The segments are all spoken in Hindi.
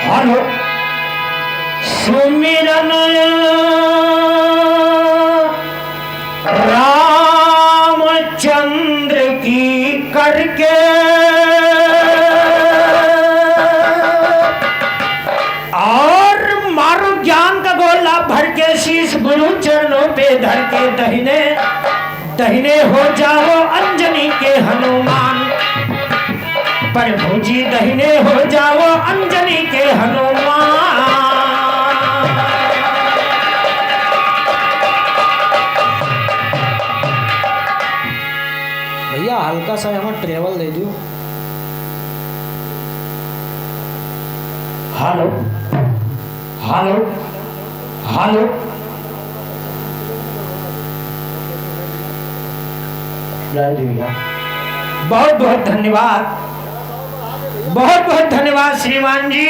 हेलो सुमिरन रामचंद्र की करके और मारो ज्ञान का गोला भर के शीश गुरु चरणों पे धर के दहिने दहिने हो जाओ अंजनी के हनुमान। प्रभु जी दहिने हो जाओ अंजनी के हनुमान। भैया हल्का सा हमें ट्रेवल दे दो। हेलो हेलो हेलो बहुत बहुत धन्यवाद, बहुत बहुत धन्यवाद श्रीमान जी।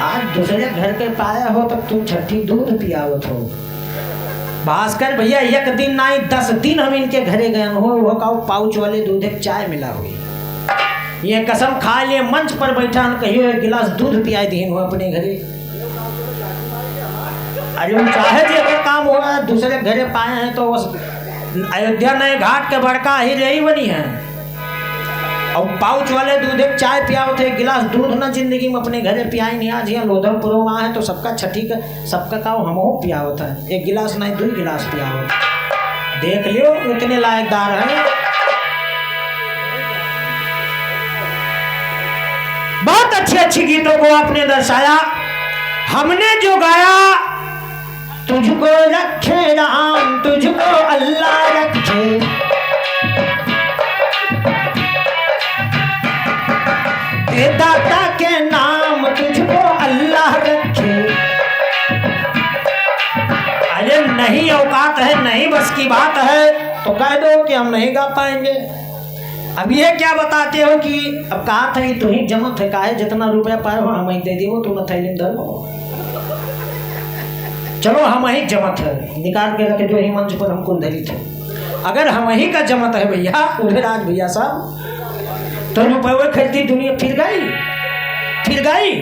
आज दूसरे घर के पाया हो तब तुम छठी दूध पियावत हो। भास्कर भैया एक दिन नहीं 10 दिन हम इनके घरे गए हो, वो का पाउच वाले दूध एक चाय मिला हुई। ये कसम खा लिए मंच पर बैठा कहियो एक गिलास दूध पिया दीन हो अपने घरे। अरे हम चाहे थे अगर काम हो रहा है दूसरे घरे पाए हैं तो अयोध्या नए घाट के बड़का ही रही बनी है। और पाउच वाले दूध एक चाय पियाओ थे, गिलास दूध ना जिंदगी में अपने घरे पियाई नहीं। आज यहाँ लोधमपुर वहाँ है तो सबका छठी का सबका काव हम पियाओ था, एक गिलास नहीं 2 गिलास पियाओ। देख लियो इतने लायकदार हैं। बहुत अच्छे अच्छे गीतों को आपने दर्शाया। हमने जो गाया तुझको रखे राम तुझको अल्लाह रखे, दाता के नाम तुझको अल्लाह रखे। अरे नहीं औकात है, नहीं बस की बात है तो कह दो कि हम नहीं गा पाएंगे। अब ये क्या बताते हो कि अब कहा था तू ही जमत है, काहे जितना रुपया पाए हो हम ही दे दी वो तुम थैली धर। चलो हम ही जमत है, निकाल के रखे जो ही मंच पर हमको धरी थे। अगर हम ही का जमत है भैया उदयराज भैया साहब तो रुपये खरीदी दुनिया फिर गई।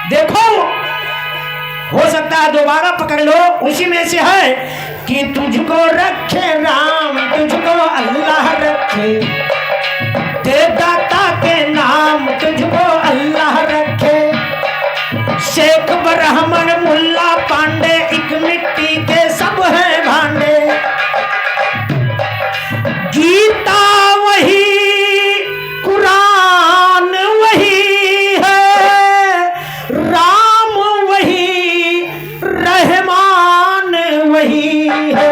देखो हो सकता है दोबारा पकड़ लो, उसी में से है कि तुझको रखे राम तुझको अल्लाह रखे, दे दाता के नाम तुझको अल्लाह रखे। शेख ब्राह्मण मुल्ला पांडे एक मिट्टी के सब हैं भांडे। गीता वही कुरान वही है, राम वही रहमान वही है।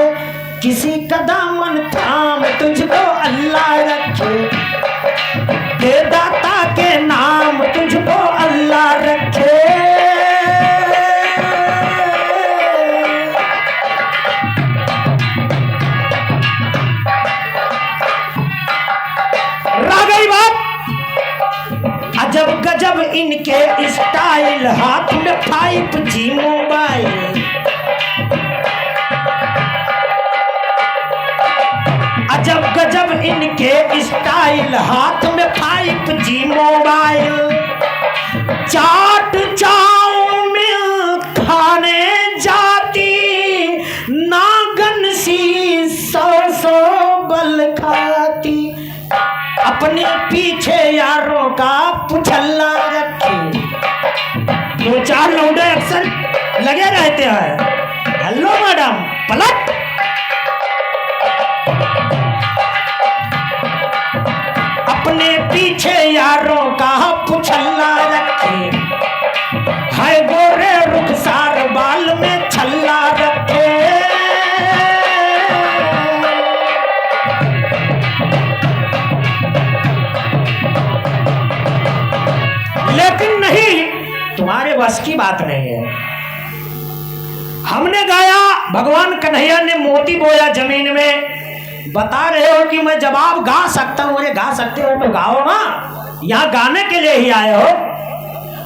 किसी का दामन थाम तुझको अल्लाह रखे, दे दाता के नाम तुझको अल्लाह रखे। अजब गजब इनके स्टाइल, हाथ में 5G मोबाइल। अजब गजब इनके स्टाइल, हाथ में 5G मोबाइल। चाट चाउमीन खाने जाती नागन सी 100 बल खाती। अपने पीछे यारों का पुछल्ला रखे, 2-4 लौंडे अक्सर लगे रहते हैं। हेलो मैडम पलट। अपने पीछे यारों का पुछल्ला रखे, है गोरे रुखसार बाल में छल्ला रखे। लेकिन नहीं, तुम्हारे बस की बात नहीं है। हमने गाया, भगवान कन्हैया ने मोती बोया जमीन में। बता रहे हो कि मैं जवाब गा सकता हूँ, मुझे गा सकते हो तो गाओ ना, यहाँ गाने के लिए ही आए हो।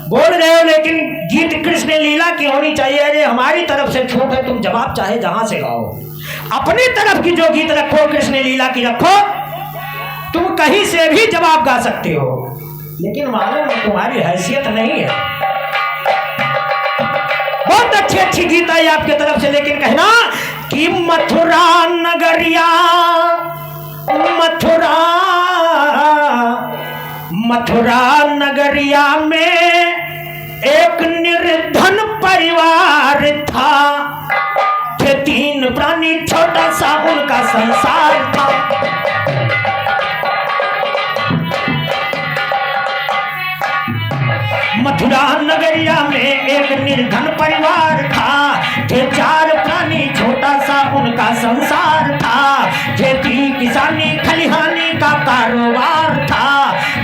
बोल रहे हो लेकिन गीत कृष्ण लीला की होनी चाहिए। अरे हमारी तरफ से छूट है, तुम जवाब चाहे जहां से गाओ। अपनी तरफ की जो गीत रखो कृष्ण लीला की रखो, तुम कहीं से भी जवाब गा सकते हो। लेकिन मालूम है तुम्हारी हैसियत नहीं है। बहुत अच्छी अच्छी गीत आई आपके तरफ से, लेकिन कहना कि मथुरा नगरिया, मथुरा मथुरा नगरिया में एक निर्धन परिवार था, थे 3 प्राणी, छोटा सा उनका संसार था। मथुरा नगरिया में एक निर्धन परिवार था, थे 4 प्राणी, छोटा सा उनका संसार था। खेती किसानी खलिहानी का कारोबार था,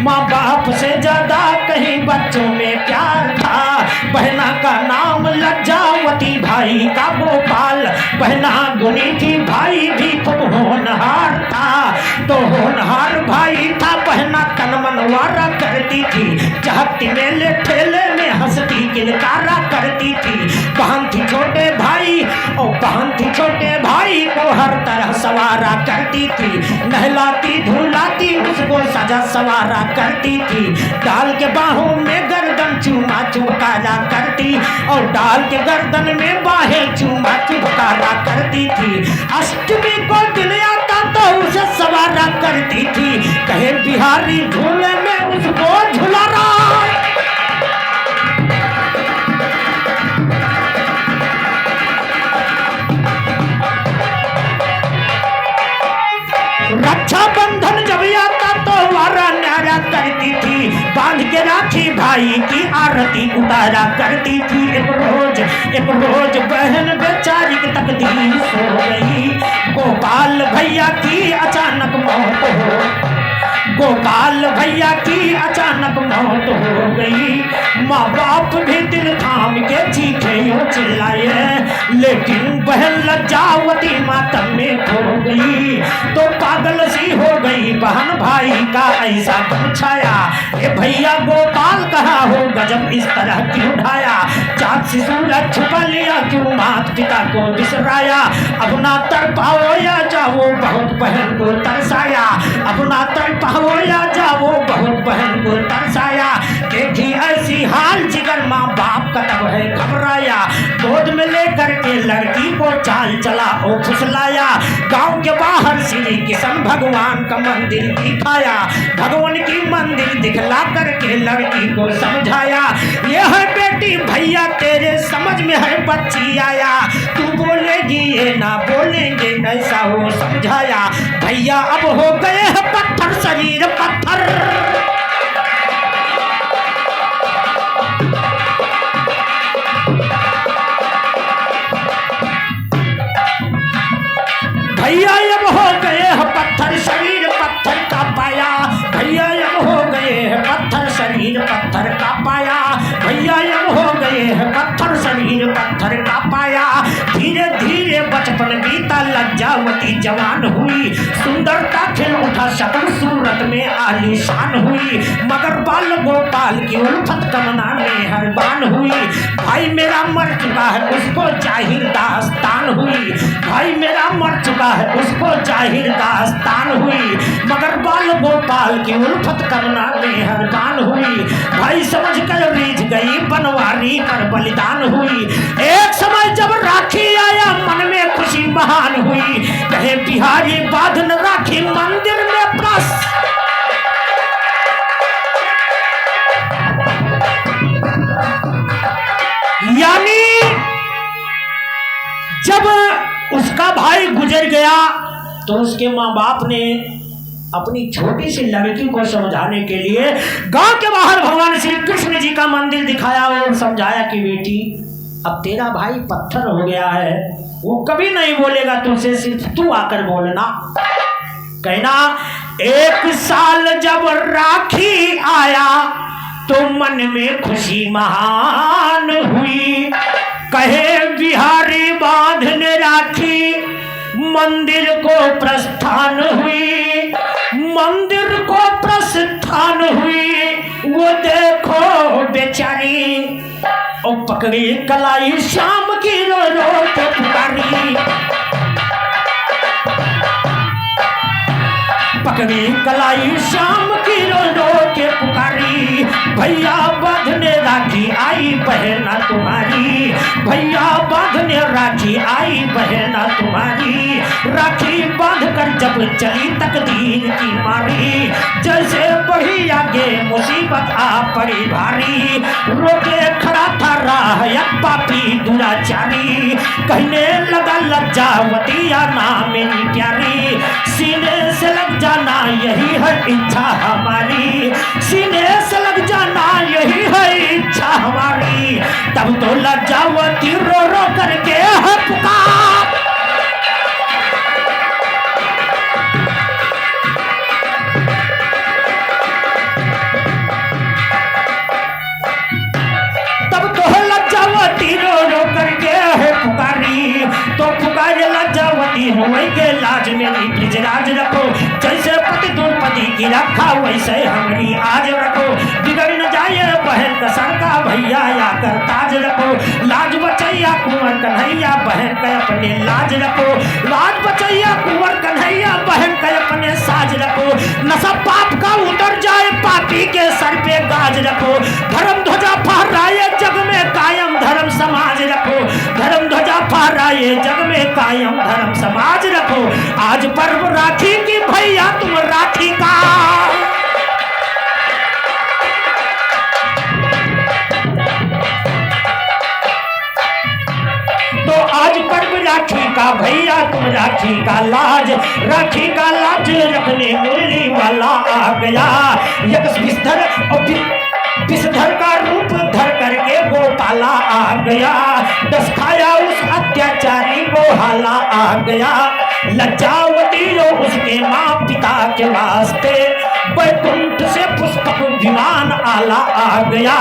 माँ बाप से ज्यादा कहीं बच्चों में प्यार था। बहना का नाम लज्जावती, भाई का गोपाल, बहना गुनी थी, भाई भी खूब होनहार था। तो होनहार भाई था, बहना कनमनवारा करती थी, चाहती मेले ठेले में हंसती किलकारा करती थी। बहन थी छोटे भाई और बहन थी छोटे भाई को हर तरह सवारा करती थी, नहलाती धुलाती उसको सजा सवारा करती थी। डाल के बाहों में गर्दन चूमा चुमकारा करती और डाल के गर्दन में बाहें चूमा चुमकारा करती थी। अष्टमी को दिन आता तो उसे सवारा करती थी, कहे बिहारी झूले में उसको झुला रहा। रक्षा बंधन जब आता तो वारा न्यारा करती थी, बांध के राखी भाई की आरती उतारा करती थी। एक रोज बहन बेचारी की तकदीर सो गई, गोपाल भैया की अचानक मौत हो, गोपाल भैया की अचानक मौत हो गई। माँ बाप भी दिल थाम के चीखे यूं चिल्लाए, लेकिन बहन लज्जावती मातम में खो गई। तो पागल सी हो गई बहन, भाई का ऐसा गम छाया, ये भैया गोपाल कहाँ हो, गजब इस तरह क्यों ढाया। चाँद से सूरज छुपा लिया, क्यों मात पिता को बिसराया। अब ना तड़पाओ या जाओ, बहुत बहन को तरसाया। अब ना तड़पाओ या जाओ, बहुत बहन को तरसाया। देखी ऐसी हाल जिगर माँ बाप का तब है घबराया, गोद में लेकर के लड़की को चाल चला ओ फुसलाया। गांव के बाहर श्री किशन भगवान का मंदिर दिखाया, भगवान की मंदिर दिखला करके लड़की को समझाया। ये है बेटी भैया तेरे समझ में है बच्ची आया, तू बोलेगी ये ना बोलेंगे ऐसा हो समझाया। भैया अब हो गए हैं पत्थर, शरीर पत्थर। भैया अब हो गए हैं पत्थर, शरीर पत्थर का पाया। भैया अब हो गए हैं पत्थर, शरीर पत्थर का पाया। भैया अब हो गए हैं पत्थर, शरीर पत्थर का पाया। धीरे धीरे बचपन बीता, लज्जावती जवान हुई, सुंदरता खिल उठा, शक्ल सूरत में आलीशान हुई। मगर बाल गोपाल की उल्फत कमना में हरबान हुई। भाई मेरा मर चुका है उसको जाहिर दास्तान हुई, भाई मेरा मर चुका है उसको जाहिर दास्तान हुई। मगर बाल गोपाल की उल्फत करना में हरबान हुई। भाई समझ कर रीझ गई, बनवारी पर बलिदान हुई। एक समय जब राखी आया, मन में खुशी महान हुई, कहे बिहारी बांधन राखी मंदिर में प्रस। यानी जब उसका भाई गुजर गया तो उसके माँ बाप ने अपनी छोटी सी लड़की को समझाने के लिए गांव के बाहर भगवान श्री कृष्ण जी का मंदिर दिखाया और समझाया कि बेटी अब तेरा भाई पत्थर हो गया है, वो कभी नहीं बोलेगा तुझसे, सिर्फ तू आकर बोलना। कहना 1 साल जब राखी आया तो मन में खुशी महान हुई, कहे बिहारी बांधने राखी मंदिर को प्रस्थान हुई, मंदिर को प्रस्थान हुई। वो देखो बेचारी ओ पकड़ी कलाई, शाम की रो रो के पुकारी, पकड़ी कलाई शाम की रो रो के पुकारी। भैया बांधने राखी आई बहना तुम्हारी, भैया बांधने राखी आई बहना तुम्हारी, राखी बांध कर जब चली तकदीर की मारी, जैसे बढ़ी आगे मुसीबत आ पड़ी भारी, रोके खड़ा था राह एक पापी दुराचारी, कहने लगा लज्जावती या ना मेरी प्यारी, सीने से लग जाना यही है इच्छा हमारी, सीने से लग जाना यही है इच्छा हमारी, तब तो लज्जावती रो रो करके है पुकार। तब तो लज्जावती रो रो करके है पुकारी, तो पुकारे लज्जावती होएंगे लाज मेरी ब्रिजराज रखो, जैसे पति द्रौपदी की रखा वैसे हमारी आज रखो, बिगड़ न जाए बहन कसर का भैया या कर ताज रखो, लाज बचैया कुंवर कन्हैया बहन का अपने लाज रखो, लाज बचैया कुंवर कन्हैया बहन का अपने साज रखो, नशा पाप का उतर जाए पापी के सर पे गाज रखो, धर्म ध्वजा फहराए जग में कायम धर्म समाज रखो, धर्म ध्वजा फहराए जग में कायम धर्म समाज रखो, आज पर्व राखी की भैया तुम राखी का, तो आज पर्व राखी का भैया तुम राखी का लाज, राखी का लाज रखने मुरली वाला आ गया, एक विषधर और विषधर का रूप धर करके गोपाला आ गया, दस खाया उस अत्याचारी गोहाला आ गया, लज्जावती जो उसके माँ पिता के वास्ते बैकुंठ से पुष्पक विमान आला आ गया,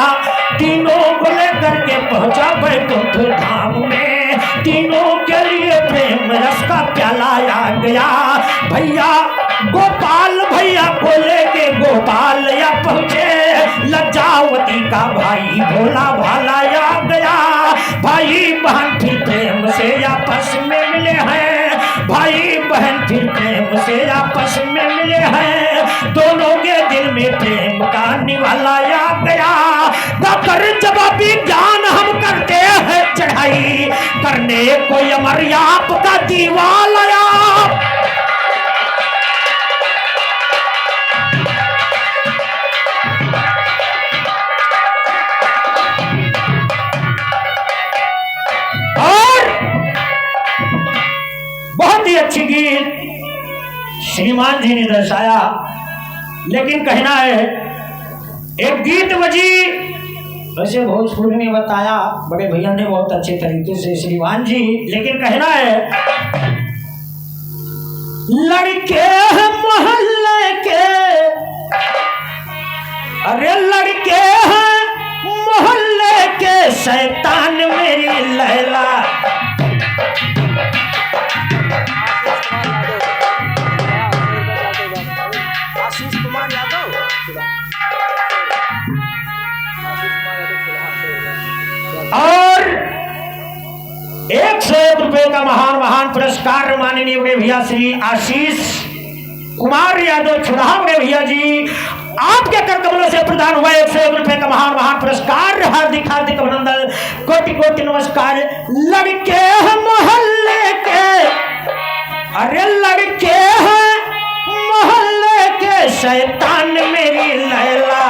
तीनों को लेकर के पहुंचा बैकुंठ धाम में, तीनों के लिए प्रेम रस का प्याला आ गया, भैया गोपाल भैया को लेके गोपाल या पहुंचे, लज्जावती का भाई भोला भाला आ गया, भाई बहन फिर प्रेम से आपस में मिले हैं, भाई बहन फिर प्रेम से आपस में मिले हैं, दोनों के दिल में प्रेम का निवाला आ गया, कर जवाबी ज्ञान हम करते हैं चढ़ाई, करने को अमर आपका दीवाला, और बहुत ही अच्छी गीत श्रीमान जी ने दर्शाया, लेकिन कहना है एक गीत बजी, वैसे भोजपुरी ने बताया बड़े भैया ने बहुत अच्छे तरीके से श्रीमान जी, लेकिन कहना है लड़के हैं मोहल्ले के, अरे लड़के हैं मोहल्ले के शैतान मेरी लैला, और 101 रुपए का महान पुरस्कार माननीय बड़े भैया श्री आशीष कुमार यादव छुड़ाव बड़े भैया जी आपके कर कमलों से प्रदान हुआ 101 रुपए का महान पुरस्कार, हार्दिक हार्दिक अभिनंदन, कोटि कोटि नमस्कार। लड़के हैं मोहल्ले के, अरे लड़के हैं मोहल्ले के शैतान मेरी लैला,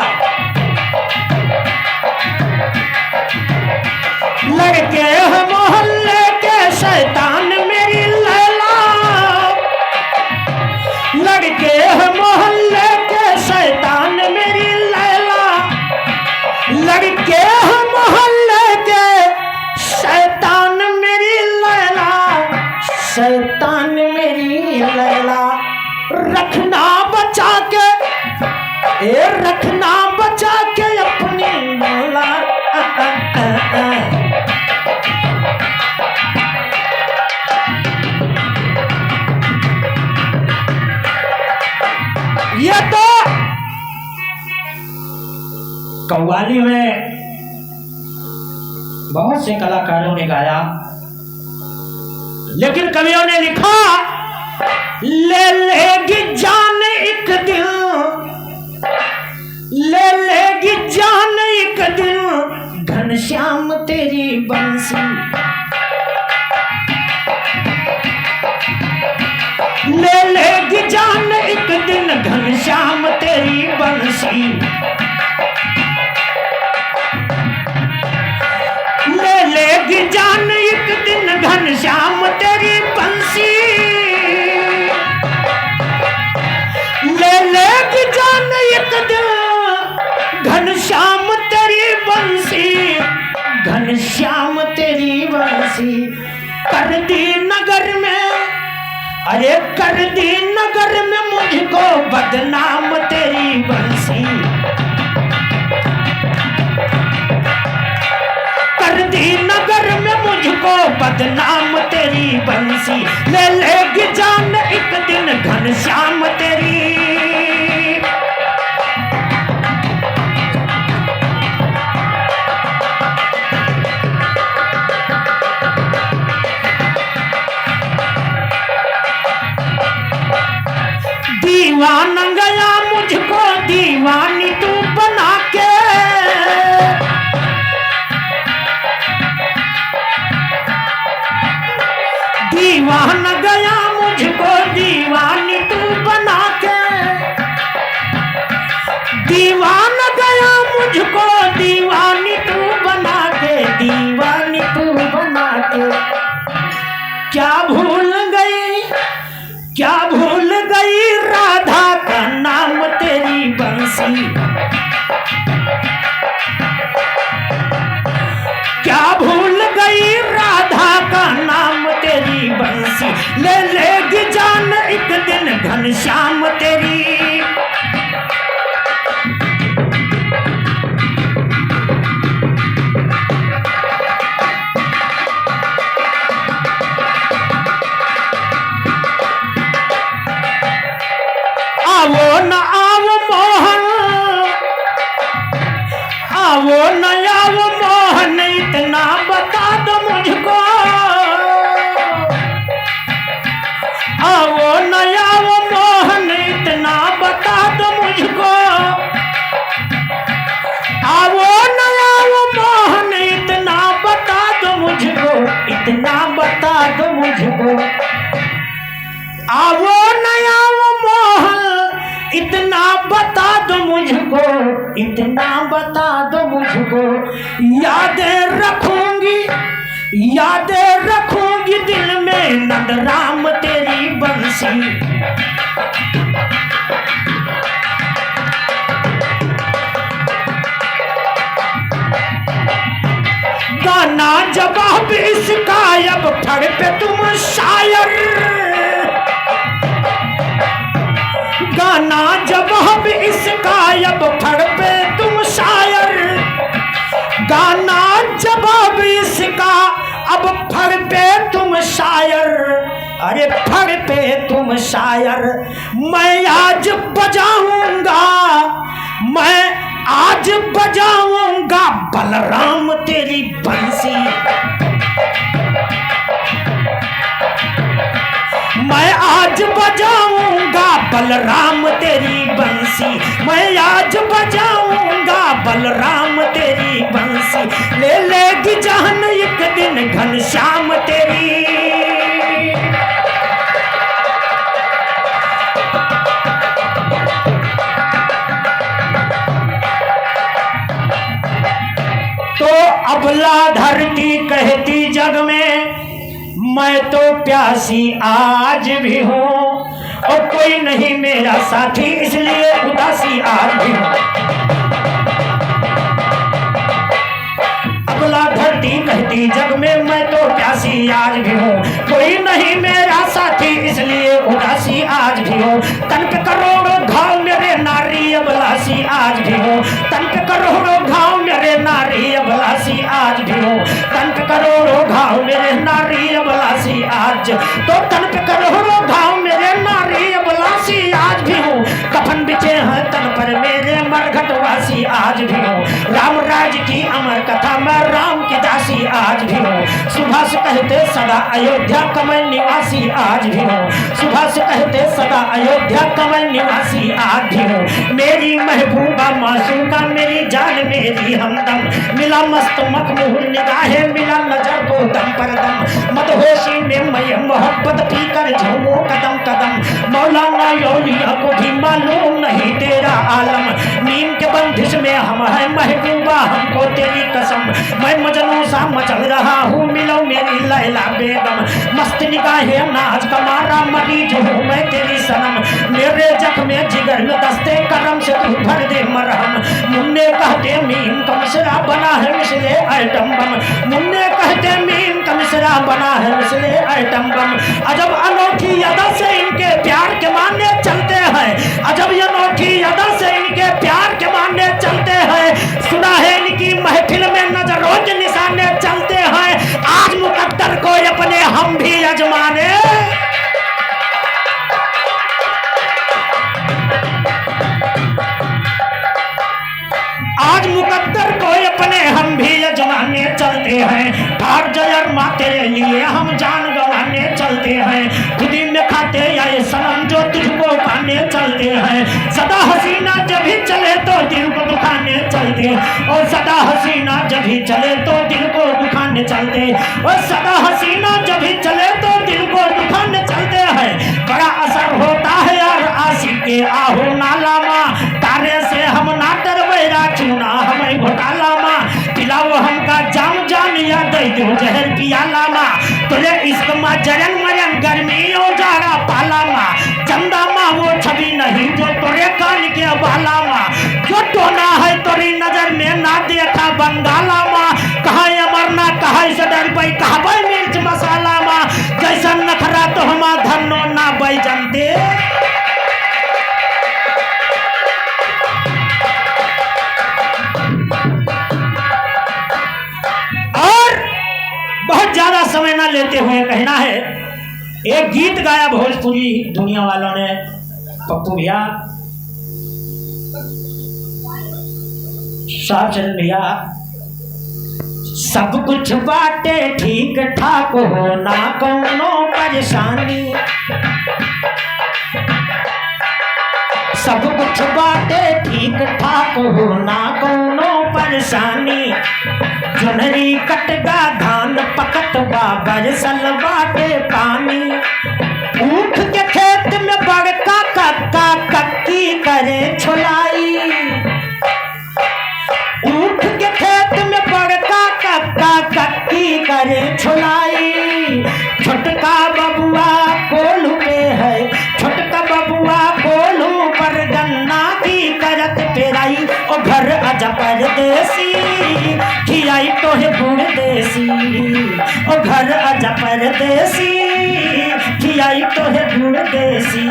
लड़के हैं मोहल्ले के शैतान मेरी लैला, लड़के हैं मोहल्ले के शैतान मेरी लैला, लड़के हैं मोहल्ले के शैतान मेरी लैला, शैतान मेरी लैला, रखना बचा के, रखना बचा के अपनी मौला, ये तो कव्वाली में बहुत से कलाकारों ने गाया, लेकिन कवियों ने लिखा ले लेगी जान एक दिन, ले लेगी बंसी। ले लेगी जान एक दिन घनश्याम तेरी बंसी, ले लेगी जान एक दिन घनश्याम तेरी बंसी, घनश्याम तेरी बंसी। कर दी नगर में, अरे कर दी नगर में मुझको बदनाम तेरी बंसी, कर दी नगर में मुझको बदनाम तेरी बंसी। ले लेगी जान एक दिन घनश्याम तेरी। दीवाना गया मुझको दीवानी तू बना के, दीवाना गया मुझको दीवानी तू बना के, दीवाना गया मुझको दीवानी तू बना के, दीवानी तू बना के। क्या भूल गई, क्या भूल गई राधा का नाम तेरी बंसी, क्या भूल गई राधा का नाम तेरी बंसी। ले लेगी जान एक दिन घनश्याम तेरी। आवो न आवो मोहन, आवो न आवो मोहन इतना बता दो मुझको, आवो न आवो मोहन इतना बता दो मुझको, आवो न आवो मोहन इतना बता दो मुझको, इतना बता दो मुझको। आवो न आवो मोहन इतना बता दो मुझको, इतना बता दो मुझको। यादें रखूंगी, यादें रखूंगी दिल में नंदराम तेरी बंसी। गाना जवाब इसका अब फड़ पे तुम शायर, गाना जवाब इसका अब फड़ पे तुम शायर, गाना जवाब इसका अब फड़ पे तुम शायर, अरे फड़ पे तुम शायर। मैं आज बजाऊंगा, मैं आज बजाऊंगा बलराम तेरी बंसी, मैं आज बजाऊंगा बलराम तेरी बंसी, मैं आज बजाऊंगा बलराम तेरी बंसी। ले लेगी जान एक दिन घनश्याम तेरी। तो अबला धरती कहती जग में मैं तो प्यासी आज भी हूँ, और कोई नहीं मेरा साथी इसलिए उदासी आज भी हूँ। अबला धरती कहती जग में मैं तो प्यासी आज भी हूँ, कोई नहीं मेरा साथी इसलिए उदासी आज भी हूँ। तन पे करोड़ों घाव मेरे नारी अबलासी आज भी हूँ, तन पे करोड़ों घाव मेरे नारी अबलासी आज भी हूँ, तन पे करोड़ों घाव मेरे नारी अबलासी आज, तो तन पे करोड़ों घाव मेरे नारी अबलासी आज भी हूँ। कफन बिछे हैं तन पर मेरे मरघटवासी आज भी हूँ, राम राज की अमर कथा मैं राम की दासी आज भी हूँ। सुबह से कहते सदा अयोध्या कमल निवासी आज भी हूँ, सुबह से कहते सदा अयोध्या कमल निवासी आज भी हूँ। मेरी महबूबा मासूका मेरी जान मेरी हमदम मिला मस्त मखमूर निगाहे मिला नजर को दम पर दम मदहोशी में मैं मोहब्बत पी कर झूमो कदम कदम मौलाना यौलिया को भी मालूम नहीं तेरा आलम नीम के बंदिश में हम है महबूबा हमको तेरी कसम मैं मजनू सा मचल रहा हूँ मिलो मेरी लैला बेगम मस्त निगाहे नाज कमारा मरीज हूँ मैं तेरी सनम मेरे जख्मे जिगर में दस्ते करम से तू भर दे मरहम मुन्ने कहते मीम का मिसरा बना है मिसले आइटम बम मुन्ने कहते मीम का मिसरा बना है मिसले आइटम बम अजब अनोखी अदा से इनके प्यार के मानने चलते हैं अजब अनोखी अदा से इनके प्यार के मानने चलते हैं सुना है इनकी महफिल में नजरों के निशाने चलते हैं आज मुकद्दर को अपने हम भी अजमाने आज मुकद्दर को अपने हम भी अजमाने चलते हैं ठार जयर माँ तेरे लिए हम जान गंवाने चलते हैं खुदी में खाते आए सनम जो तुझको पाने चलते हैं सदा हसीना जब भी चले तो दिल को दुखाने चलते और सदा हसीना जब भी चले तो दिल को दुखाने चलते और सदा हसीना जब भी चले तो दिल को दुखाने चलते हैं बड़ा असर होता है यार आशिक के आहो नाला माँ तारे से हम ना डरबेरा क्यों ना हमें घोटाला माँ पिलाओ हमका जाम जाम या दे दो जहर पियाला माँ तुझे इश्क माँ जरन मरन गर्मियों जाड़ा पाला माँ चंदा माँ वो छवि नहीं जो तोरे कान के बाला माँ जो टोना है तोरी नजर में ना देखा बंगाला माँ कहा अमरना कहा से डर पाई कहा मिर्च मसाला माँ जैसा नखरा तो हमा धनो ना बई जानते बहुत ज्यादा समय ना लेते हुए कहना है एक गीत गाया भोजपुरी दुनिया वालों ने पप्पू भैया साहब चरण भैया सब कुछ बाटे ठीक ठाक हो ना कोनो परेशानी सब कुछ बाटे ठीक ठाक हो ना कोनो परेशानी जोनरी कटगा धान पकत बा बरसल बाटे पानी ऊख के खेत में बड़का कक्का कक्की करे छुलाई ऊख के खेत में बड़का कक्का कक्की करे छुलाई छोटका बबुआ कोल्हू पे है छोटका बबुआ कोल्हू पर गन्ना की करत पेराई और घर आजा परदेसी खियाई तो है गुड़ देसी और घर आजा परदेसी खियाई तो है गुड़ देसी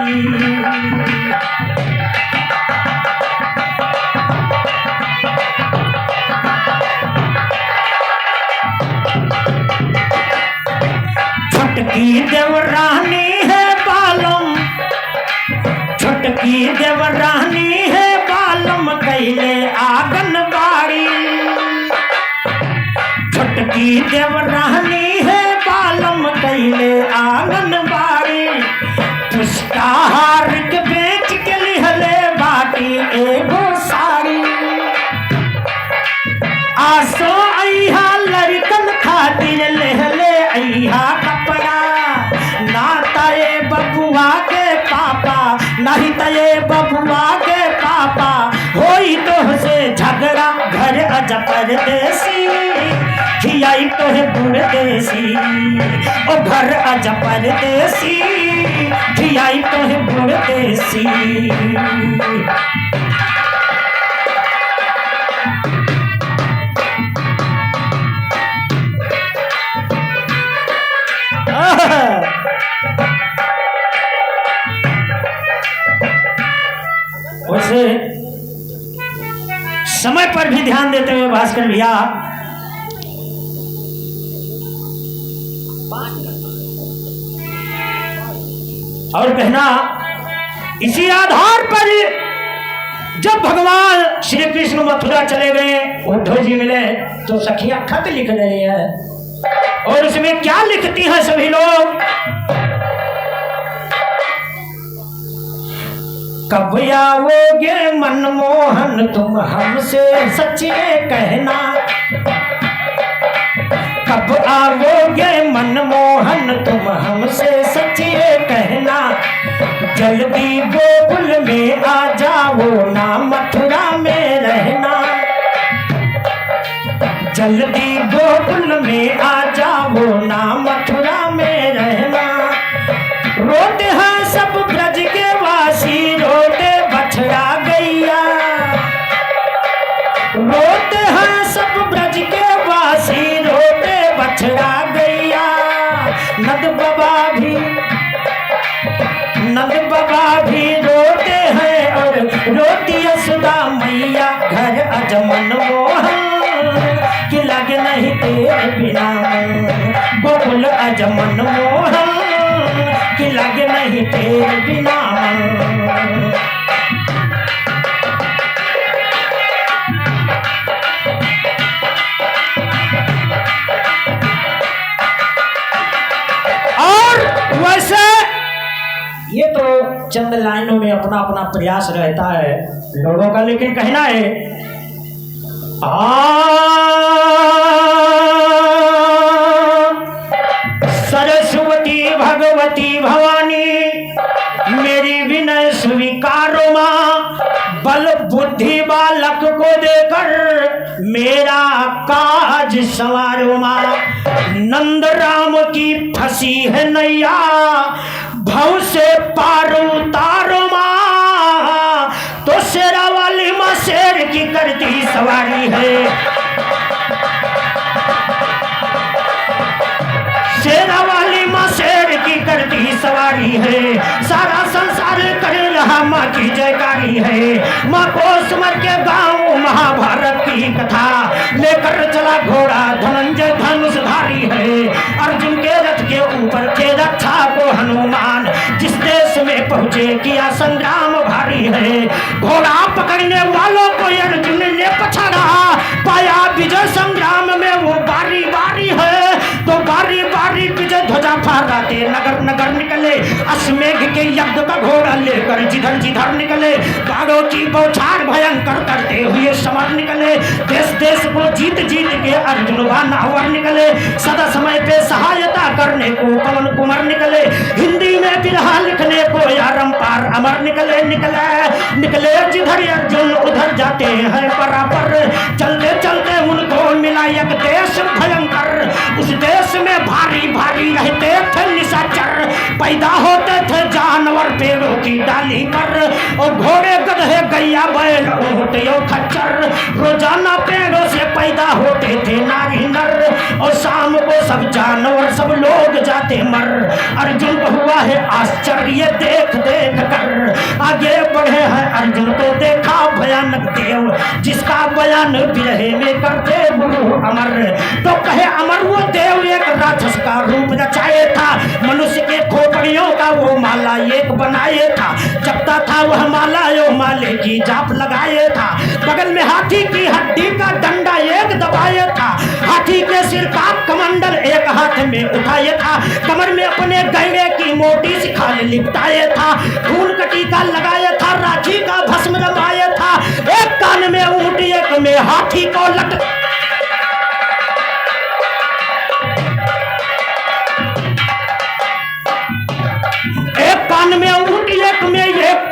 छोटकी देवरानी है बालम छोटकी देवरानी है बालम कैले आंगनबाड़ी छोटकी देवरानी है बालम कैले आंगनबाड़ी पुष्टाहार के बेच के लिहले बाटी एगो साड़ी आसो अइहा लड़कन खातिर लेहले अइहा कपड़ा ना ताए बबुआ के पापा नहीं ताए बबुआ के पापा होई तो से झगड़ा घर अजा परदेसी खियाई तो है गुड़ देसी ओ घर अजा परदेसी खियाई तो है गुड़ देसी वैसे समय पर भी ध्यान देते हुए भास्कर भैया और कहना इसी आधार पर जब भगवान श्री कृष्ण मथुरा चले गए उद्धव जी मिले तो सखियां खत लिख रही है और उसमें क्या लिखती हैं सभी लोग कब आओगे मनमोहन तुम हमसे सच कहना कब आओगे मनमोहन तुम हमसे सच ये कहना, जल्दी गोकुल में आ जाओ ना मथुरा में रहना, जल्दी गोकुल में आ जाओ ना मथुरा में रहना। रोते हैं सब ब्रज के वासी, रोते बछड़ा गैया, रोते हैं सब ब्रज के वासी, रोते बछड़ा गैया। नंद बाबा भी रोते हैं और रोती यशोदा मैया। घर अजमन मोहन कि लगे नहीं तेरे बिना, गोकुल अजमन मोहन कि लगे नहीं तेरे बिना। वैसे ये तो चंद लाइनों में अपना अपना प्रयास रहता है लोगों का, लेकिन कहना है सरस्वती भगवती भवानी मेरी विनय स्वीकारो माँ, बल बुद्धि बालक को देकर मेरा काज संवारो माँ। नंद राम की फंसी है नैया, भव से पार उतारो माँ, तो शेरा वाली माँ शेर की करती सवारी है, शेरा वाली माँ शेर की करती सवारी है। सारा संसार कर रहा माँ की जयकारी है। माँ को समर के गाँव महाभारत की कथा, लेकर चला घोड़ा धनंजय धनुषधारी है। अर्जुन के रथ के ऊपर थे रक्षा को हनुमान, जिस देश में पहुँचे किया संग्राम भारी है। घोड़ा पकड़ने वालों को अर्जुन ने पछाड़ा, पाया विजय संग्राम में वो बारी बारी है। तो बारी बारी विजय ध्वजा फहराते नगर नगर निकले, अश्वमेघ के यज्ञ का घोड़ा लेकर जिधर जिधर निकले। बाघों की बौछार भयंकर करते हुए समर निकले, देश देश को जीत जीत के अर्जुन नावर निकले। सदा समय पे सहायता करने को पवन कुमार निकले, हिंदी में बिरहा लिखने को यारम पार अमर निकले निकले जिधर अर्जुन उधर जाते हैं बराबर। चलते चलते उनको मिला एक देश भयंकर, उस देश में भारी भारी रहते थे निशाचर। पैदा होते थे जानवर पेड़ों की डाली पर, और घोड़े गधे गैया बैल ऊंट और खच्चर। रोजाना पेड़ों से पैदा होते थे नारी नर, और शाम को सब जानवर सब लोग जाते मर। अर्जुन को हुआ है आश्चर्य देख देख कर, आगे बढ़े हैं अर्जुन को देखा भयानक देव, जिसका बयान बिरहे में करते गुरु अमर। तो कहे अमर वो देव एक राक्षस का रूप रचाए था, मनुष्य के खोपड़ियों का वो माला एक बनाए था। जपता था वह माला यो माले की जाप लगाए था, बगल में हाथी की हड्डी का डंडा एक दबाए था। हाथी के सिर का कमंडल एक हाथ में उठाए था, कमर में अपने गहने की मोटी सी खाल लिपटाए था। खून कटी का लगाया था, राखी का भस्म रमाया था। एक कान में ऊंट एक में हाथी को लट, एक कान में ऊंट एक में, एक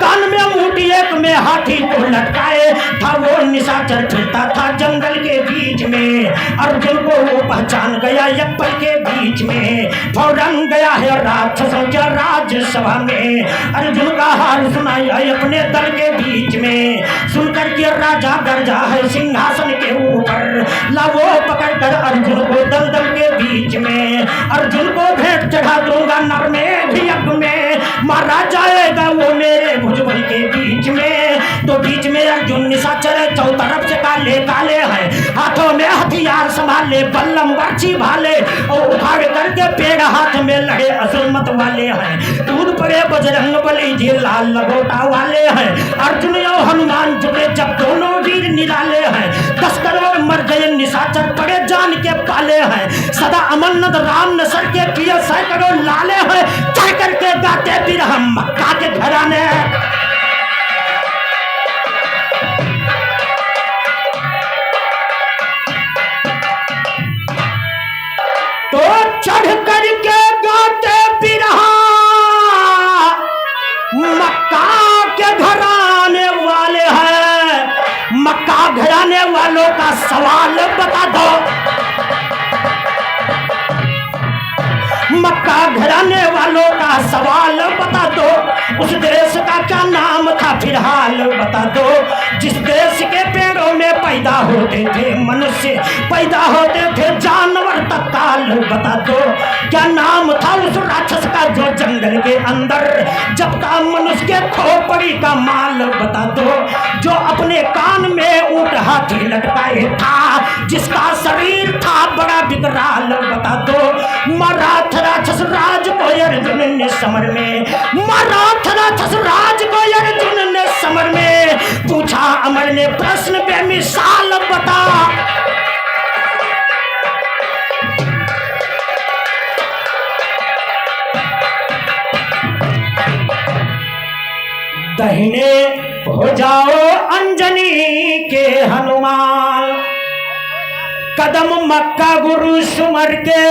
कान में ऊंट एक में हाथी को लटकाए था। वो निशाचर फिरता था जंगल के बीच में, अर्जुन को वो पहचान गया एक पल के बीच में। फौरन गया है राक्षसों के राज्यसभा में, अर्जुन का हाल सुनाया अपने दल के बीच में। सुनकर के राजा गरजा है सिंहासन के ऊपर, लावो पकड़ कर अर्जुन को दल दल के बीच में। अर्जुन को भेंट चढ़ा दूंगा नर में भी यज्ञ में, मारा जाएगा वो मेरे भुजबल के बीच में। तो बीच में अर्जुन निशाचर चौतरफ से काले काले हैं, हाथों में हथियार संभाले बल्लम बर्छी भाले, और उखाड़ करके पेड़ हाथ में लड़े असुर मत वाले हैं। दूर पड़े बजरंग बली जी लाल लगोटा वाले हैं, अर्जुन और हनुमान जुटे जब दोनों वीर निराले हैं। 10 करोड़ मर गए निशाचर पड़े जान के पाले हैं, सदा अमरनाथ राम नसर के प्रिय सैकड़ों लाले हैं। चढ़ करके गाते फिर हम मक्का के घराने। मक्का के घराने वाले हैं, मक्का घराने वालों का सवाल बता दो, मक्का घराने वालों का सवाल बता दो, उस देश का क्या नाम था फिलहाल बता दो, जिस देश के पेड़ों में पैदा होते थे मनुष्य, पैदा होते थे जानवर तत्काल बता दो, क्या नाम था उस राक्षस का जो जंगल के अंदर जबता मनुष्य के खोपड़ी का माल बता दो, जो अपने कान में ऊंट हाथी लटकाए था, जिसका शरीर था बड़ा विकराल बता दो, मराठ राक्षस राज को अर्जुन ने समर में, मराठ राक्षस राज को अर्जुन ने समर में पूछा, अमर ने प्रश्न बेमिसाल बता, दाहिने हो जाओ अंजनी के हनुमान, कदम मक्का गुरु सुमर के,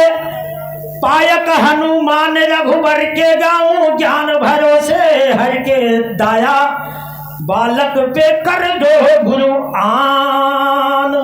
पायक हनुमान रघुबर के गाँव, ज्ञान भरोसे हर के दाया, बालक पे कर दो गुरु आन।